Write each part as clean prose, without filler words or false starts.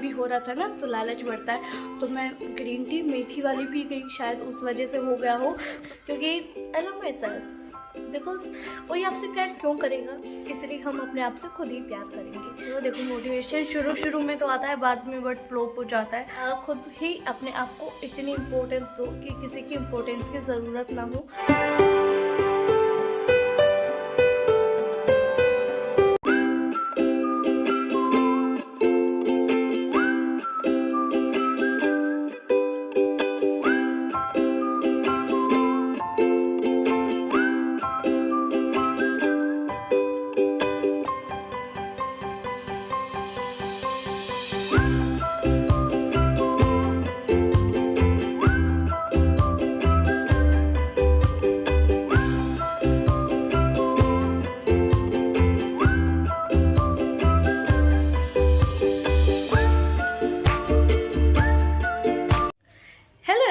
भी हो रहा था ना तो लालच बढ़ता है, तो मैं ग्रीन टी मेथी वाली पी गई, शायद उस वजह से हो गया हो, क्योंकि I love my self. Because कोई आपसे प्यार क्यों करेगा, इसलिए हम अपने आप से खुद ही प्यार करेंगे। तो देखो मोटिवेशन शुरू में तो आता है, बाद में बट फ्लॉप हो जाता है। खुद ही अपने आप को इतनी इम्पोर्टेंस दो कि किसी की इम्पोर्टेंस की ज़रूरत ना हो।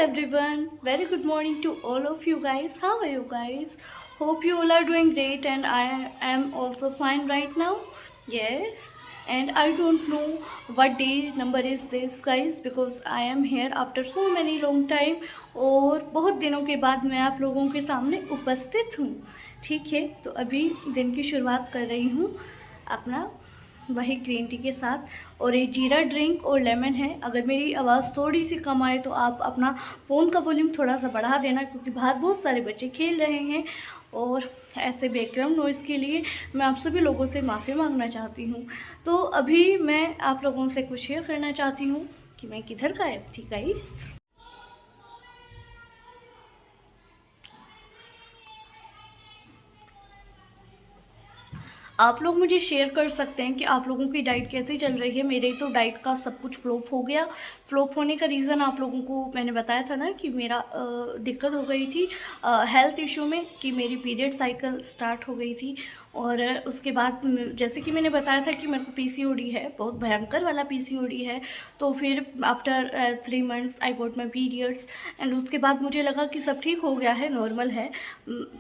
Everyone, very good morning to all of you guys. How are you guys? Hope you all are doing great, and I am also fine right now. Yes, and I don't know what day number is this guys, because I am here after so many long time, और बहुत दिनों के बाद मैं आप लोगों के सामने उपस्थित हूँ। ठीक है, तो अभी दिन की शुरुआत कर रही हूँ अपना वही ग्रीन टी के साथ, और ये जीरा ड्रिंक और लेमन है। अगर मेरी आवाज़ थोड़ी सी कम आए तो आप अपना फ़ोन का वॉल्यूम थोड़ा सा बढ़ा देना, क्योंकि बाहर बहुत सारे बच्चे खेल रहे हैं, और ऐसे बैकग्राउंड नॉइज़ के लिए मैं आप सभी लोगों से माफ़ी मांगना चाहती हूँ। तो अभी मैं आप लोगों से कुछ शेयर करना चाहती हूँ कि मैं किधर गायब थी गाइस। आप लोग मुझे शेयर कर सकते हैं कि आप लोगों की डाइट कैसी चल रही है। मेरे तो डाइट का सब कुछ फ्लॉप हो गया। फ्लॉप होने का रीज़न आप लोगों को मैंने बताया था ना कि मेरा दिक्कत हो गई थी हेल्थ इशू में, कि मेरी पीरियड साइकिल स्टार्ट हो गई थी, और उसके बाद जैसे कि मैंने बताया था कि मेरे को पीसीओडी है, बहुत भयंकर वाला पीसीओडी है। तो फिर after 3 months I got my periods, and उसके बाद मुझे लगा कि सब ठीक हो गया है, नॉर्मल है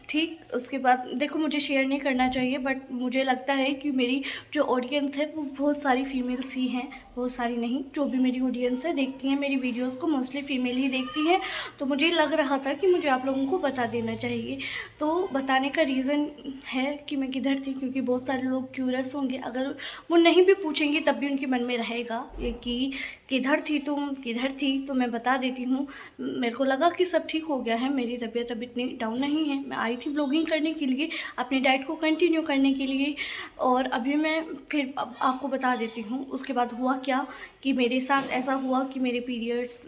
ठीक। उसके बाद देखो मुझे शेयर नहीं करना चाहिए, बट मुझे लगता है कि मेरी जो ऑडियंस है वो बहुत सारी फीमेल्स ही हैं, बहुत सारी नहीं, जो भी मेरी ऑडियंस है देखती हैं मेरी वीडियोस को, मोस्टली फीमेल ही देखती हैं। तो मुझे लग रहा था कि मुझे आप लोगों को बता देना चाहिए। तो बताने का रीज़न है कि मैं किधर थी, क्योंकि बहुत सारे लोग क्यूरियस होंगे, अगर वो नहीं भी पूछेंगे तब भी उनके मन में रहेगा ये कि किधर थी तुम, किधर थी। तो मैं बता देती हूँ। मेरे को लगा कि सब ठीक हो गया है, मेरी तबीयत अब इतनी डाउन नहीं है। मैं आई थी ब्लॉगिंग करने के लिए, अपनी डाइट को कंटिन्यू करने के लिए, और अभी मैं फिर आपको बता देती हूँ। उसके बाद हुआ क्या कि मेरे साथ ऐसा हुआ कि मेरे पीरियड्स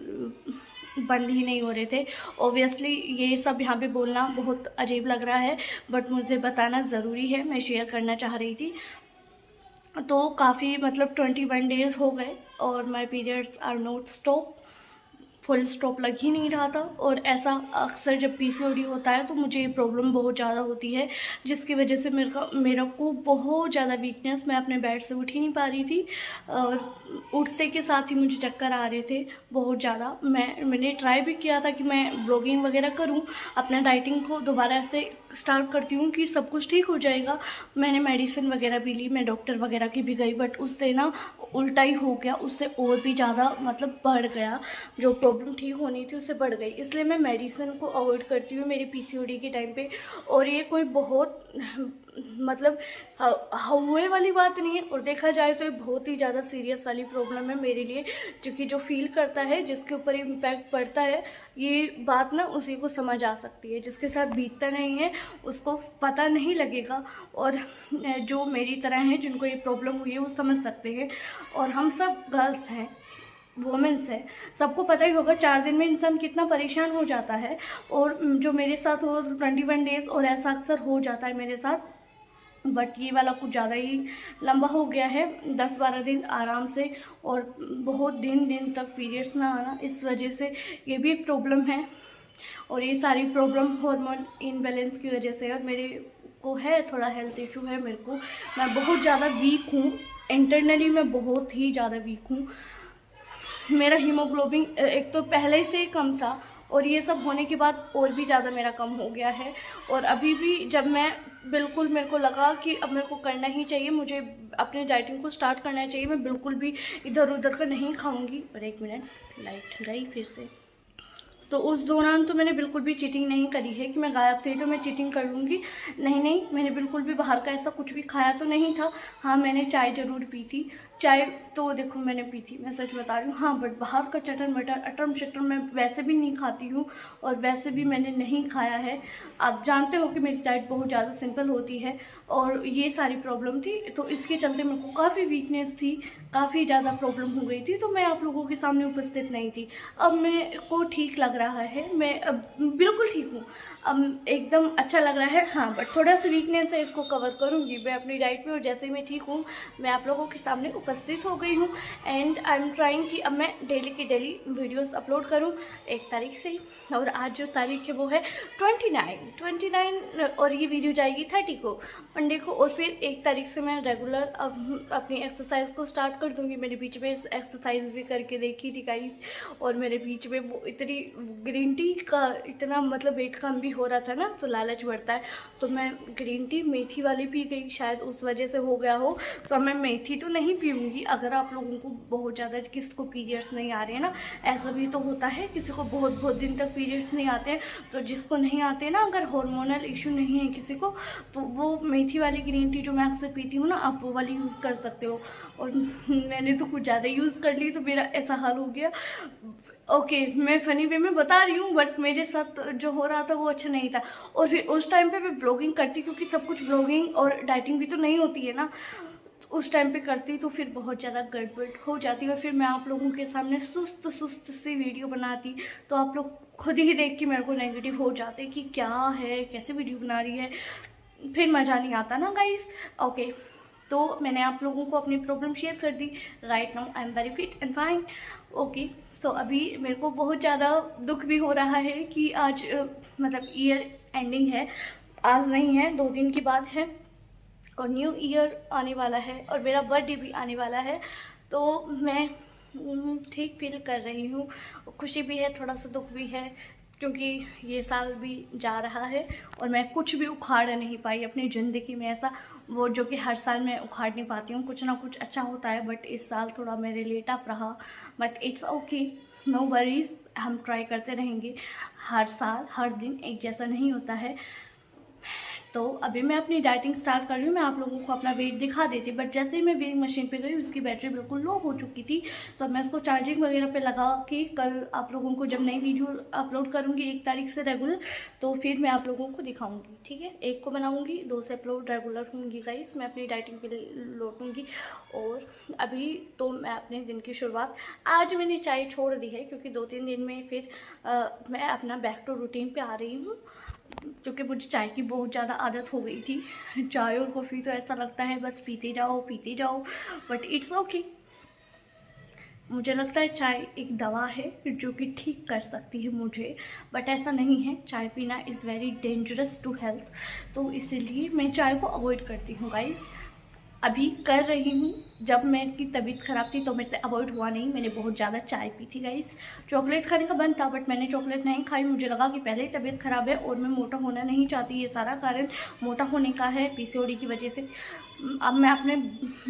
बंद ही नहीं हो रहे थे। ऑब्वियसली ये सब यहाँ पे बोलना बहुत अजीब लग रहा है, बट मुझे बताना ज़रूरी है, मैं शेयर करना चाह रही थी। तो काफ़ी मतलब 21 डेज़ हो गए और my periods are not stop, full stop लग ही नहीं रहा था। और ऐसा अक्सर जब पीसीओडी होता है तो मुझे ये प्रॉब्लम बहुत ज़्यादा होती है, जिसकी वजह से मेरा को बहुत ज़्यादा वीकनेस, मैं अपने बेड से उठ ही नहीं पा रही थी, और उठते के साथ ही मुझे चक्कर आ रहे थे बहुत ज़्यादा। मैंने ट्राई भी किया था कि मैं ब्लॉगिंग वगैरह करूं, अपना डाइटिंग को दोबारा से स्टार्ट करती हूँ कि सब कुछ ठीक हो जाएगा। मैंने मेडिसिन वगैरह भी ली, मैं डॉक्टर वगैरह की भी गई, बट उससे ना उल्टा ही हो गया, उससे और भी ज़्यादा मतलब बढ़ गया, जो प्रॉब्लम ठीक होनी थी उससे बढ़ गई। इसलिए मैं मेडिसिन को अवॉइड करती हूँ मेरी पीसीओडी के टाइम पे। और ये कोई बहुत मतलब हुए वाली बात नहीं है, और देखा जाए तो ये बहुत ही ज़्यादा सीरियस वाली प्रॉब्लम है मेरे लिए, क्योंकि जो फील करता है, जिसके ऊपर इम्पैक्ट पड़ता है, ये बात ना उसी को समझ आ सकती है। जिसके साथ बीतता नहीं है उसको पता नहीं लगेगा, और जो मेरी तरह हैं जिनको ये प्रॉब्लम हुई है वो समझ सकते हैं। और हम सब गर्ल्स हैं, वोमेंस है, सबको पता ही होगा 4 दिन में इंसान कितना परेशान हो जाता है। और जो मेरे साथ हो 21 डेज़, और ऐसा अक्सर हो जाता है मेरे साथ, बट ये वाला कुछ ज़्यादा ही लंबा हो गया है, 10-12 दिन आराम से, और बहुत दिन तक पीरियड्स ना आना, इस वजह से ये भी एक प्रॉब्लम है। और ये सारी प्रॉब्लम हार्मोन इनबैलेंस की वजह से, और मेरे को है थोड़ा हेल्थ इशू है मेरे को, मैं बहुत ज़्यादा वीक हूँ, इंटरनली मैं बहुत ही ज़्यादा वीक हूँ। मेरा हीमोग्लोबिन एक तो पहले से ही कम था, और ये सब होने के बाद और भी ज़्यादा मेरा कम हो गया है। और अभी भी जब मैं बिल्कुल मेरे को लगा कि अब मेरे को करना ही चाहिए, मुझे अपने डाइटिंग को स्टार्ट करना चाहिए, मैं बिल्कुल भी इधर उधर का नहीं खाऊंगी। और एक मिनट, लाइट गई फिर से। तो उस दौरान तो मैंने बिल्कुल भी चीटिंग नहीं करी है कि मैं गायब थी तो मैं चीटिंग कर लूँगी। नहीं नहीं, मैंने बिल्कुल भी बाहर का ऐसा कुछ भी खाया तो नहीं था। हाँ, मैंने चाय ज़रूर पी थी। चाय तो देखो मैंने पी थी, मैं सच बता रही हूँ। हाँ, बट बाहर का चटर मटर अटरम शटरम मैं वैसे भी नहीं खाती हूँ, और वैसे भी मैंने नहीं खाया है। आप जानते हो कि मेरी डाइट बहुत ज़्यादा सिंपल होती है, और ये सारी प्रॉब्लम थी, तो इसके चलते मेरे को काफ़ी वीकनेस थी, काफ़ी ज़्यादा प्रॉब्लम हो गई थी, तो मैं आप लोगों के सामने उपस्थित नहीं थी। अब मेरे को ठीक लग रहा है, मैं अब बिल्कुल ठीक हूँ, अब एकदम अच्छा लग रहा है। हाँ, बट थोड़ा सा वीकनेस है, इसको कवर करूँगी मैं अपनी डाइट में, और जैसे ही मैं ठीक हूँ मैं आप लोगों के सामने उपस्थित हो गई हूँ। एंड आई एम ट्राइंग कि अब मैं डेली की डेली वीडियोस अपलोड करूँ 1 तारीख से। और आज जो तारीख है वो है 29, और ये वीडियो जाएगी 30 को, मंडे को। और फिर 1 तारीख से मैं रेगुलर अपनी एक्सरसाइज को स्टार्ट कर दूँगी। मैंने बीच में एक्सरसाइज भी करके देखी थी गाइस, और मेरे बीच में वो इतनी ग्रीन टी का इतना मतलब वेट कम भी हो रहा था ना, तो लालच बढ़ता है, तो मैं ग्रीन टी मेथी वाली पी गई, शायद उस वजह से हो गया हो। तो मैं मेथी तो नहीं पीऊँगी। अगर आप लोगों को बहुत ज़्यादा, किसी को पीरियड्स नहीं आ रहे हैं ना, ऐसा भी तो होता है, किसी को बहुत बहुत दिन तक पीरियड्स नहीं आते हैं, तो जिसको नहीं आते ना, अगर हार्मोनल इशू नहीं है किसी को, तो वो मेथी वाली ग्रीन टी जो मैं अक्सर पीती हूँ ना, आप वो वाली यूज़ कर सकते हो। और मैंने तो कुछ ज़्यादा यूज़ कर ली, तो मेरा ऐसा हाल हो गया। ओके, मैं फ़नी वे में बता रही हूँ, बट मेरे साथ जो हो रहा था वो अच्छा नहीं था। और फिर उस टाइम पे मैं ब्लॉगिंग करती, क्योंकि सब कुछ ब्लॉगिंग और डाइटिंग भी तो नहीं होती है ना, तो उस टाइम पे करती तो फिर बहुत ज़्यादा गड़बड़ हो जाती। और फिर मैं आप लोगों के सामने सुस्त सुस्त सी वीडियो बनाती, तो आप लोग खुद ही देख के मेरे को नेगेटिव हो जाते कि क्या है, कैसे वीडियो बना रही है, फिर मज़ा नहीं आता ना गाइस। ओके, तो मैंने आप लोगों को अपनी प्रॉब्लम शेयर कर दी। Right now I am very fit and fine. Okay, so अभी मेरे को बहुत ज़्यादा दुख भी हो रहा है कि आज मतलब ईयर एंडिंग है, आज नहीं है, 2 दिन के बाद है, और न्यू ईयर आने वाला है, और मेरा बर्थडे भी आने वाला है। तो मैं ठीक फील कर रही हूँ, खुशी भी है, थोड़ा सा दुख भी है, क्योंकि ये साल भी जा रहा है और मैं कुछ भी उखाड़ नहीं पाई अपनी ज़िंदगी में, ऐसा वो जो कि हर साल मैं उखाड़ नहीं पाती हूँ, कुछ ना कुछ अच्छा होता है, बट इस साल थोड़ा मेरे लिए टफ रहा। But it's okay, no worries, हम ट्राई करते रहेंगे। हर साल हर दिन एक जैसा नहीं होता है। तो अभी मैं अपनी डाइटिंग स्टार्ट कर रही हूँ, मैं आप लोगों को अपना वेट दिखा देती, बट जैसे ही मैं वेइंग मशीन पे गई उसकी बैटरी बिल्कुल लो हो चुकी थी, तो मैं उसको चार्जिंग वगैरह पे लगा के कल आप लोगों को जब नई वीडियो अपलोड करूँगी 1 तारीख से रेगुलर, तो फिर मैं आप लोगों को दिखाऊँगी, ठीक है। 1 को बनाऊँगी, 2 से अपलोड रेगुलर होंगी गाइस, मैं अपनी डाइटिंग पे लौटूँगी। और अभी तो मैं अपने दिन की शुरुआत, आज मैंने चाय छोड़ दी है, क्योंकि 2-3 दिन में फिर मैं अपना बैक टू रूटीन पे आ रही हूँ, क्योंकि मुझे चाय की बहुत ज़्यादा आदत हो गई थी। चाय और कॉफ़ी तो ऐसा लगता है बस पीते जाओ, बट इट्स ओके। मुझे लगता है चाय एक दवा है जो कि ठीक कर सकती है मुझे, बट ऐसा नहीं है, चाय पीना is very dangerous to health, तो इसीलिए मैं चाय को अवॉइड करती हूँ गाइस। अभी कर रही हूँ, जब मेरी तबीयत ख़राब थी तो मेरे से अवॉइड हुआ नहीं, मैंने बहुत ज़्यादा चाय पी थी गाइस। चॉकलेट खाने का मन था, बट मैंने चॉकलेट नहीं खाई, मुझे लगा कि पहले ही तबीयत ख़राब है और मैं मोटा होना नहीं चाहती, ये सारा कारण मोटा होने का है पीसीओडी की वजह से। अब मैं अपने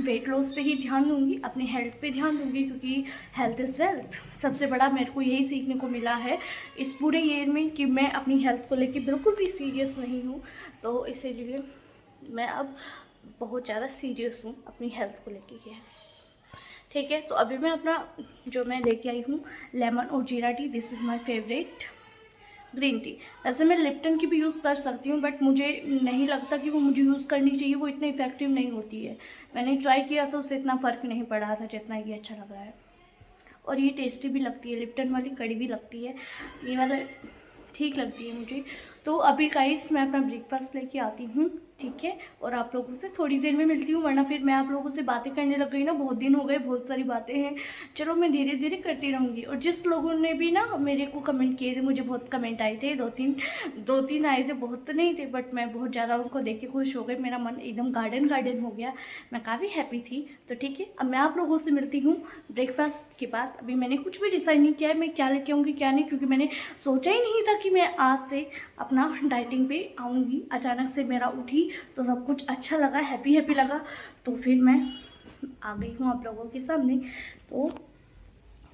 वेट लॉस पे ही ध्यान दूँगी, अपनी हेल्थ पे ध्यान दूँगी, क्योंकि हेल्थ इज़ वेल्थ। सबसे बड़ा मेरे को यही सीखने को मिला है इस पूरे ईयर में कि मैं अपनी हेल्थ को लेकर बिल्कुल भी सीरियस नहीं हूँ, तो इसीलिए मैं अब बहुत ज़्यादा सीरियस हूँ अपनी हेल्थ को लेके। यस, ठीक है। तो अभी मैं अपना जो मैं लेके आई हूँ लेमन और जीरा T, this is my favourite green tea. वैसे मैं लिप्टन की भी यूज़ कर सकती हूँ, बट मुझे नहीं लगता कि वो मुझे यूज़ करनी चाहिए, वो इतनी इफेक्टिव नहीं होती है। मैंने ट्राई किया तो उससे इतना फ़र्क नहीं पड़ा था जितना ये अच्छा लग रहा है, और ये टेस्टी भी लगती है, लिप्टन वाली कड़ी भी लगती है, ये वाला ठीक लगती है मुझे। तो अभी गाइस मैं अपना ब्रेकफास्ट लेके आती हूँ, ठीक है, और आप लोगों से थोड़ी देर में मिलती हूँ, वरना फिर मैं आप लोगों से बातें करने लग गई ना, बहुत दिन हो गए, बहुत सारी बातें हैं। चलो मैं धीरे धीरे करती रहूँगी। और जिस लोगों ने भी ना मेरे को कमेंट किए थे, मुझे बहुत कमेंट आए थे, दो तीन आए थे, बहुत तो नहीं थे, बट मैं बहुत ज़्यादा उनको देख के खुश हो गई, मेरा मन एकदम गार्डन गार्डन हो गया, मैं काफ़ी हैप्पी थी। तो ठीक है, अब मैं आप लोगों से मिलती हूँ ब्रेकफास्ट के बाद। अभी मैंने कुछ भी डिसाइड नहीं किया है मैं क्या लेके आऊँगी क्या नहीं, क्योंकि मैंने सोचा ही नहीं था कि मैं आज से अपना डाइटिंग पे आऊँगी। अचानक से मेरा उठी तो सब कुछ अच्छा लगा, हैप्पी हैप्पी लगा, तो फिर मैं आ गई हूँ आप लोगों के सामने। तो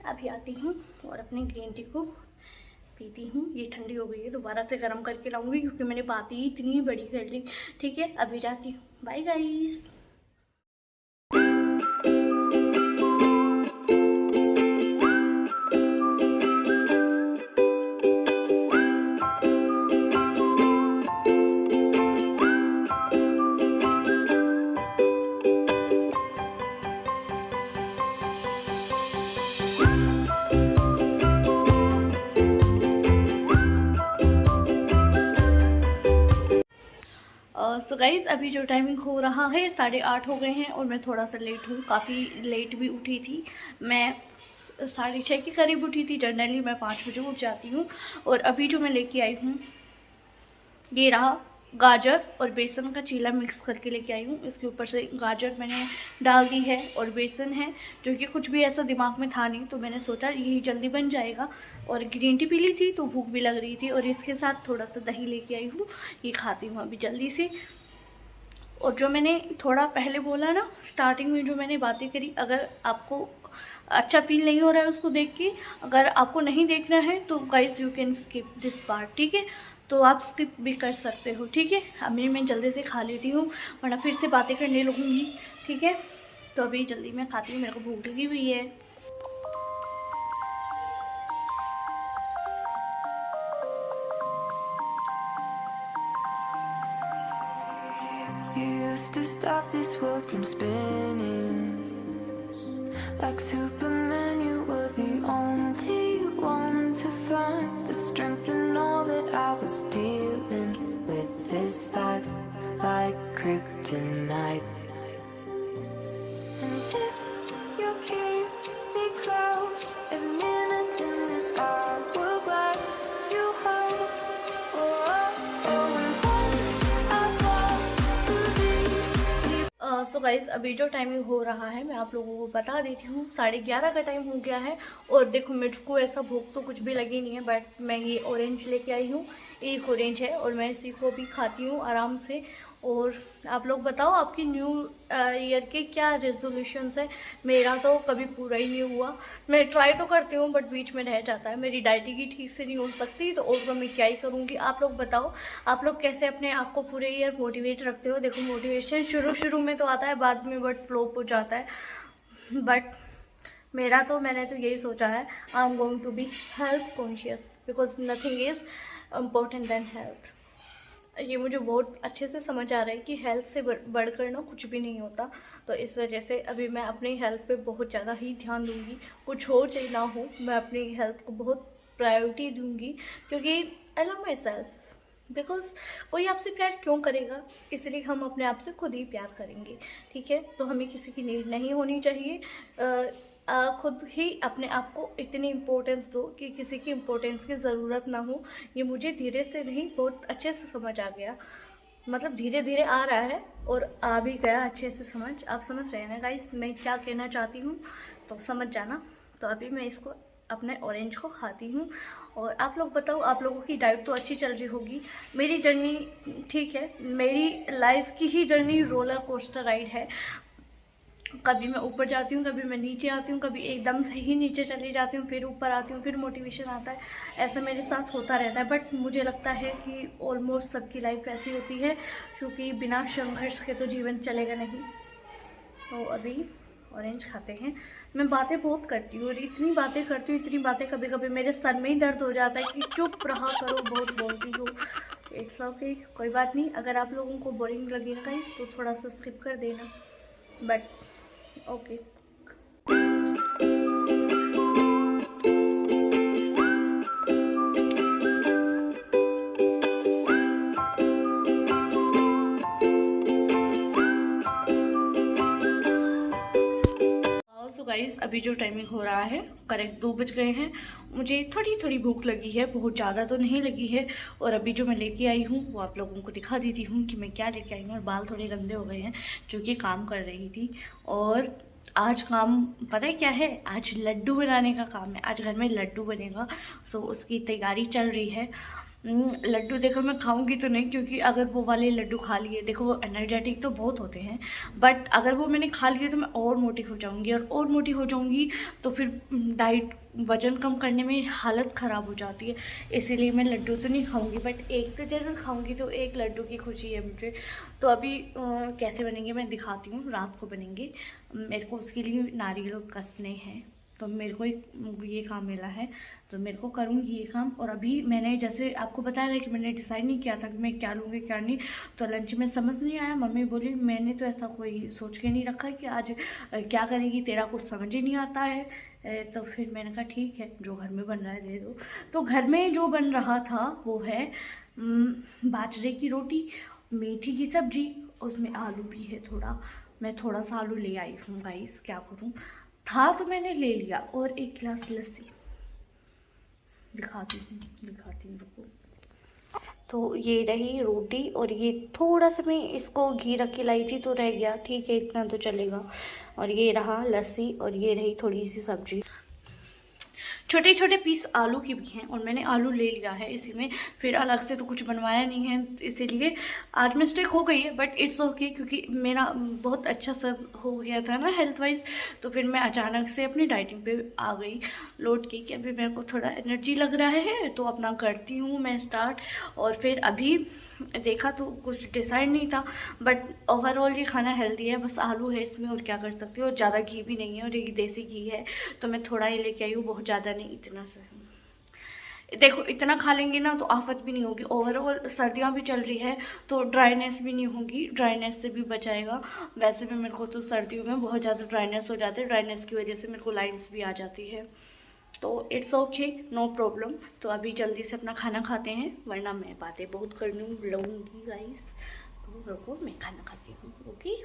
अभी आती हूँ और अपनी ग्रीन टी को पीती हूँ। ये ठंडी हो गई है, दोबारा से गर्म करके लाऊंगी, क्योंकि मैंने बात ही इतनी बड़ी कर ली। ठीक है, अभी जाती हूँ, बाय गाइस। सो गाइज़ अभी जो टाइमिंग हो रहा है 8:30 हो गए हैं, और मैं थोड़ा सा लेट हूँ, काफ़ी लेट भी उठी थी। मैं 6:30 के करीब उठी थी, जनरली मैं 5 बजे उठ जाती हूँ। और अभी जो मैं लेके आई हूँ ये रहा गाजर और बेसन का चीला मिक्स करके लेके आई हूँ। इसके ऊपर से गाजर मैंने डाल दी है और बेसन है, जो कि कुछ भी ऐसा दिमाग में था नहीं, तो मैंने सोचा यही जल्दी बन जाएगा। और ग्रीन टी पी ली थी तो भूख भी लग रही थी, और इसके साथ थोड़ा सा दही लेके आई हूँ, ये खाती हूँ अभी जल्दी से। और जो मैंने थोड़ा पहले बोला ना, स्टार्टिंग में जो मैंने बातें करी, अगर आपको अच्छा फील नहीं हो रहा है उसको देख के, अगर आपको नहीं देखना है तो guys you can skip this part, ठीक है, तो आप स्किप भी कर सकते हो, ठीक है। अभी मैं जल्दी से खा लेती हूँ, वरना फिर से बातें करने लगूँगी, ठीक है। तो अभी जल्दी मैं खाती हूँ, मेरे को भूख लगी हुई है। You used to stop this world from spinning. Like Superman, you were the only one to find the strength in all that I was dealing with. This life like kryptonite. And if you keep me close, every minute in this hourglass you hold. So guys अभी जो timing हो रहा है मैं आप लोगों को बता देती हूँ, 11:30 का टाइम हो गया है। और देखो मुझको ऐसा भूख तो कुछ भी लगी नहीं है, बट मैं ये ऑरेंज लेके आई हूँ, एक ऑरेंज है, और मैं इसी को भी खाती हूँ आराम से। और आप लोग बताओ आपकी न्यू ईयर के क्या रेजोल्यूशंस है। मेरा तो कभी पूरा ही नहीं हुआ, मैं ट्राई तो करती हूँ बट बीच में रह जाता है, मेरी डाइटिंग ही ठीक से नहीं हो सकती, तो और तो मैं क्या ही करूँगी। आप लोग बताओ आप लोग कैसे अपने आप को पूरे ईयर मोटिवेट रखते हो। देखो मोटिवेशन शुरू में तो आता है, बाद में बट फ्लॉप हो जाता है। बट मैंने तो यही सोचा है, I am going to be health conscious, because nothing is important than health. ये मुझे बहुत अच्छे से समझ आ रहा है कि हेल्थ से बढ़कर ना कुछ भी नहीं होता। तो इस वजह से अभी मैं अपनी हेल्थ पे बहुत ज़्यादा ही ध्यान दूंगी, कुछ हो चाहे ना हो, मैं अपनी हेल्थ को बहुत प्रायोरिटी दूंगी, क्योंकि I love my self. Because कोई आपसे प्यार क्यों करेगा, इसलिए हम अपने आप से खुद ही प्यार करेंगे, ठीक है। तो हमें किसी की नीड नहीं होनी चाहिए, खुद ही अपने आप को इतनी इम्पोर्टेंस दो कि किसी की इम्पोर्टेंस की ज़रूरत ना हो। ये मुझे धीरे से नहीं बहुत अच्छे से समझ आ गया, मतलब धीरे धीरे आ रहा है और आ भी गया अच्छे से समझ। आप समझ रहे हैं ना गाइस मैं क्या कहना चाहती हूँ, तो समझ जाना। तो अभी मैं इसको अपने ऑरेंज को खाती हूँ। और आप लोग बताओ, आप लोगों की डाइट तो अच्छी चल रही होगी, मेरी जर्नी ठीक है, मेरी लाइफ की ही जर्नी रोलर कोस्टर राइड है। कभी मैं ऊपर जाती हूँ, कभी मैं नीचे आती हूँ, कभी एकदम से ही नीचे चली जाती हूँ, फिर ऊपर आती हूँ, फिर मोटिवेशन आता है, ऐसा मेरे साथ होता रहता है। बट मुझे लगता है कि ऑलमोस्ट सबकी लाइफ ऐसी होती है, क्योंकि बिना संघर्ष के तो जीवन चलेगा नहीं। तो अभी ऑरेंज खाते हैं। मैं बातें बहुत करती हूँ, और इतनी बातें करती हूँ, इतनी बातें, कभी कभी मेरे सर में ही दर्द हो जाता है कि चुप रहा करो, बहुत बोलती हो। इट्स ओके, कोई बात नहीं। अगर आप लोगों को बोरिंग लगे ना गाइस तो थोड़ा सा स्किप कर देना, बट ओके। अभी जो टाइमिंग हो रहा है करेक्ट 2 बज गए हैं। मुझे थोड़ी थोड़ी भूख लगी है, बहुत ज़्यादा तो नहीं लगी है। और अभी जो मैं लेके आई हूँ वो आप लोगों को दिखा देती हूँ कि मैं क्या लेके आई हूँ। और बाल थोड़े गंदे हो गए हैं जो कि काम कर रही थी। और आज काम पता है क्या है, आज लड्डू बनाने का काम है। आज घर में लड्डू बनेगा, तो उसकी तैयारी चल रही है। लड्डू देखो मैं खाऊंगी तो नहीं, क्योंकि अगर वो वाले लड्डू खा लिए, देखो वो एनर्जेटिक तो बहुत होते हैं, बट अगर वो मैंने खा लिए तो मैं और मोटी हो जाऊंगी। और मोटी हो जाऊंगी तो फिर डाइट वज़न कम करने में हालत ख़राब हो जाती है। इसीलिए मैं लड्डू तो नहीं खाऊंगी, बट एक तो ज़रूर खाऊंगी। तो एक लड्डू की खुशी है मुझे। तो अभी कैसे बनेंगे मैं दिखाती हूँ। रात को बनेंगे। मेरे को उसके लिए नारियल कसने हैं, तो मेरे को ये काम मिला है, तो मेरे को करूँगी ये काम। और अभी मैंने जैसे आपको बताया था कि मैंने डिसाइड नहीं किया था कि मैं क्या लूँगी क्या नहीं। तो लंच में समझ नहीं आया। मम्मी बोली मैंने तो ऐसा कोई सोच के नहीं रखा कि आज क्या करेगी, तेरा कुछ समझ ही नहीं आता है। तो फिर मैंने कहा ठीक है, जो घर में बन रहा है दे दो। तो घर में जो बन रहा था वो है बाजरे की रोटी, मेथी की सब्जी, उसमें आलू भी है थोड़ा। मैं थोड़ा सा आलू ले आई हूँ गाइस, क्या करूँ, था तो मैंने ले लिया। और एक गिलास लस्सी दिखाती हूँ रुको। तो ये रही रोटी, और ये थोड़ा सा मैं इसको घी रख के लाई थी तो रह गया, ठीक है इतना तो चलेगा। और ये रहा लस्सी, और ये रही थोड़ी सी सब्जी। छोटे छोटे पीस आलू के भी हैं, और मैंने आलू ले लिया है इसी में। फिर अलग से तो कुछ बनवाया नहीं है, इसीलिए आज मिस्टेक हो गई है, बट इट्स ओके, क्योंकि मेरा बहुत अच्छा सब हो गया था ना हेल्थ वाइज। तो फिर मैं अचानक से अपनी डाइटिंग पे आ गई लौट के कि अभी मेरे को थोड़ा एनर्जी लग रहा है तो अपना करती हूँ मैं स्टार्ट। और फिर अभी देखा तो कुछ डिसाइड नहीं था, बट ओवरऑल ये खाना हेल्दी है। बस आलू है इसमें, और क्या कर सकती हूँ। और ज़्यादा घी भी नहीं है, और ये देसी घी है, तो मैं थोड़ा ही लेके आई हूँ, बहुत ज़्यादा नहीं, इतना सा है। देखो इतना खा लेंगे ना तो आफत भी नहीं होगी। ओवरऑल सर्दियाँ भी चल रही है तो ड्राइनेस भी नहीं होगी, ड्राइनेस से भी बचाएगा। वैसे भी मेरे को तो सर्दियों में बहुत ज़्यादा ड्राइनेस हो जाती है, ड्राइनेस की वजह से मेरे को लाइन्स भी आ जाती है। तो इट्स ओके, नो प्रॉब्लम। तो अभी जल्दी से अपना खाना खाते हैं, वरना मैं बातें बहुत कर लूँगी गाइस। तो रुको मैं खाना खाती हूँ, okay.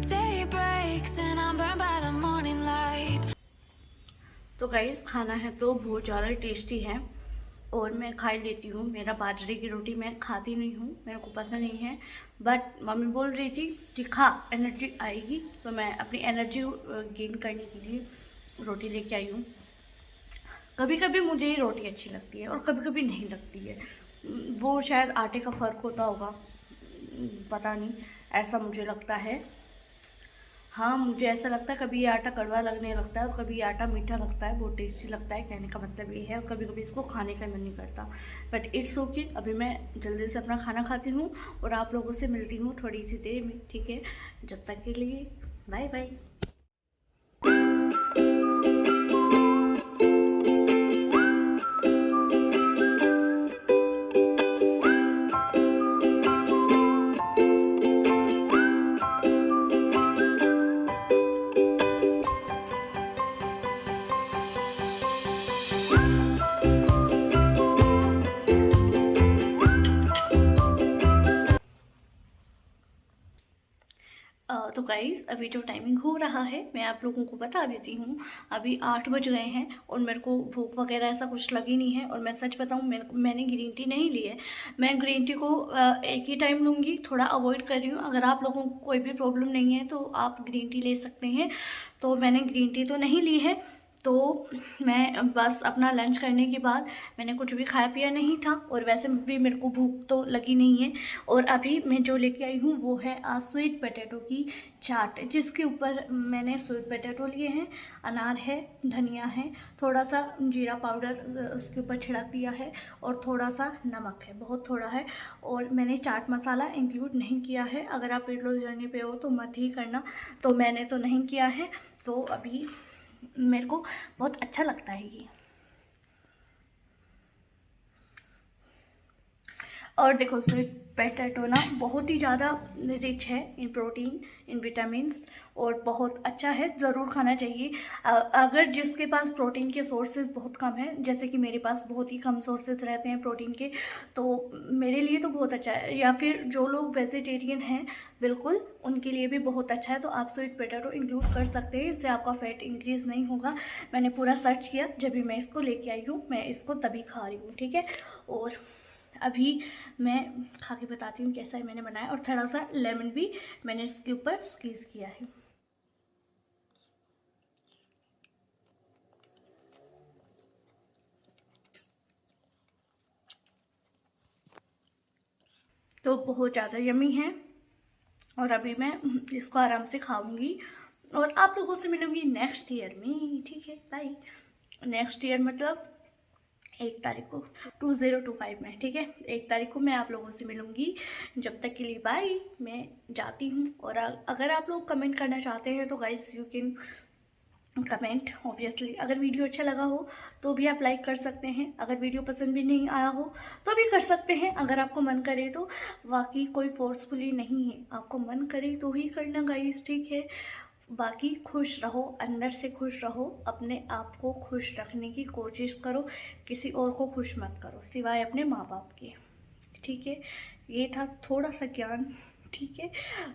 Day breaks and I'm burned by the morning light. तो गाइस खाना है तो बहुत ज़्यादा टेस्टी है, और मैं खा लेती हूँ। मेरा बाजरे की रोटी मैं खाती नहीं हूँ, मेरे को पसंद नहीं है, बट मम्मी बोल रही थी कि खा एनर्जी आएगी, तो मैं अपनी एनर्जी गेन करने के लिए रोटी लेके आई हूँ। कभी कभी मुझे ये रोटी अच्छी लगती है और कभी कभी नहीं लगती है। वो शायद आटे का फ़र्क होता होगा, पता नहीं, ऐसा मुझे लगता है। हाँ मुझे ऐसा लगता है, कभी ये आटा कड़वा लगने लगता है और कभी ये आटा मीठा लगता है, बहुत टेस्टी लगता है, कहने का मतलब ये है। और कभी कभी इसको खाने का मन नहीं करता, बट इट्स ओके। अभी मैं जल्दी से अपना खाना खाती हूँ और आप लोगों से मिलती हूँ थोड़ी सी देर में, ठीक है। जब तक के लिए बाय बाय। तो गाइज़ अभी जो टाइमिंग हो रहा है मैं आप लोगों को बता देती हूँ। अभी 8 बज गए हैं और मेरे को भूख वगैरह ऐसा कुछ लगी नहीं है। और मैं सच बताऊँ, मैंने ग्रीन टी नहीं ली है। मैं ग्रीन टी को एक ही टाइम लूँगी, थोड़ा अवॉइड कर रही हूँ। अगर आप लोगों को कोई भी प्रॉब्लम नहीं है तो आप ग्रीन टी ले सकते हैं। तो मैंने ग्रीन टी तो नहीं ली है। तो मैं बस अपना लंच करने के बाद मैंने कुछ भी खाया पिया नहीं था, और वैसे भी मेरे को भूख तो लगी नहीं है। और अभी मैं जो लेके आई हूँ वो है स्वीट पोटैटो की चाट, जिसके ऊपर मैंने स्वीट पोटैटो लिए हैं, अनार है, धनिया है, थोड़ा सा जीरा पाउडर उसके ऊपर छिड़क दिया है, और थोड़ा सा नमक है, बहुत थोड़ा है। और मैंने चाट मसाला इंक्लूड नहीं किया है। अगर आप वेट लॉस जर्नी पे हो तो मत ही करना, तो मैंने तो नहीं किया है। तो अभी मेरे को बहुत अच्छा लगता है ये। और देखो स्वीट पोटैटो ना बहुत ही ज़्यादा रिच है इन प्रोटीन, इन विटामिन्स, और बहुत अच्छा है, ज़रूर खाना चाहिए। अगर जिसके पास प्रोटीन के सोर्सेज बहुत कम है, जैसे कि मेरे पास बहुत ही कम सोर्सेज रहते हैं प्रोटीन के, तो मेरे लिए तो बहुत अच्छा है। या फिर जो लोग वेजिटेरियन हैं बिल्कुल, उनके लिए भी बहुत अच्छा है। तो आप स्वीट पोटैटो इंक्लूड कर सकते हैं, इससे आपका फैट इंक्रीज़ नहीं होगा। मैंने पूरा सर्च किया, जब भी मैं इसको लेके आई हूँ, मैं इसको तभी खा रही हूँ, ठीक है। और अभी मैं खा के बताती हूँ कैसा है मैंने बनाया, और थोड़ा सा लेमन भी मैंने इसके ऊपर स्क्वीज़ किया है। तो बहुत ज़्यादा यमी है, और अभी मैं इसको आराम से खाऊंगी और आप लोगों से मिलूंगी नेक्स्ट ईयर में, ठीक है। बाय। नेक्स्ट ईयर मतलब 1 तारीख को, 2025 में, ठीक है। 1 तारीख को मैं आप लोगों से मिलूंगी। जब तक के लिए बाय, मैं जाती हूँ। और अगर आप लोग कमेंट करना चाहते हैं तो guys you can comment obviously. अगर वीडियो अच्छा लगा हो तो भी आप लाइक कर सकते हैं, अगर वीडियो पसंद भी नहीं आया हो तो भी कर सकते हैं, अगर आपको मन करे तो। बाकी कोई फोर्सफुली नहीं है, आपको मन करे तो ही करना गाइस, ठीक है। बाकी खुश रहो, अंदर से खुश रहो, अपने आप को खुश रखने की कोशिश करो, किसी और को खुश मत करो सिवाय अपने माँ बाप के, ठीक है। ये था थोड़ा सा ज्ञान, ठीक है।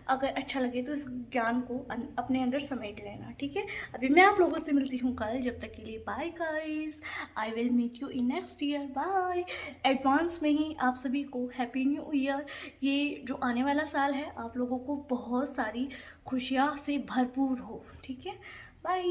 अगर अच्छा लगे तो इस ज्ञान को अपने अंदर समेट लेना, ठीक है। अभी मैं आप लोगों से मिलती हूँ कल, जब तक के लिए bye guys. I will meet you in next year, bye. Advance में ही आप सभी को हैप्पी न्यू ईयर। ये जो आने वाला साल है आप लोगों को बहुत सारी खुशियाँ से भरपूर हो, ठीक है। बाय।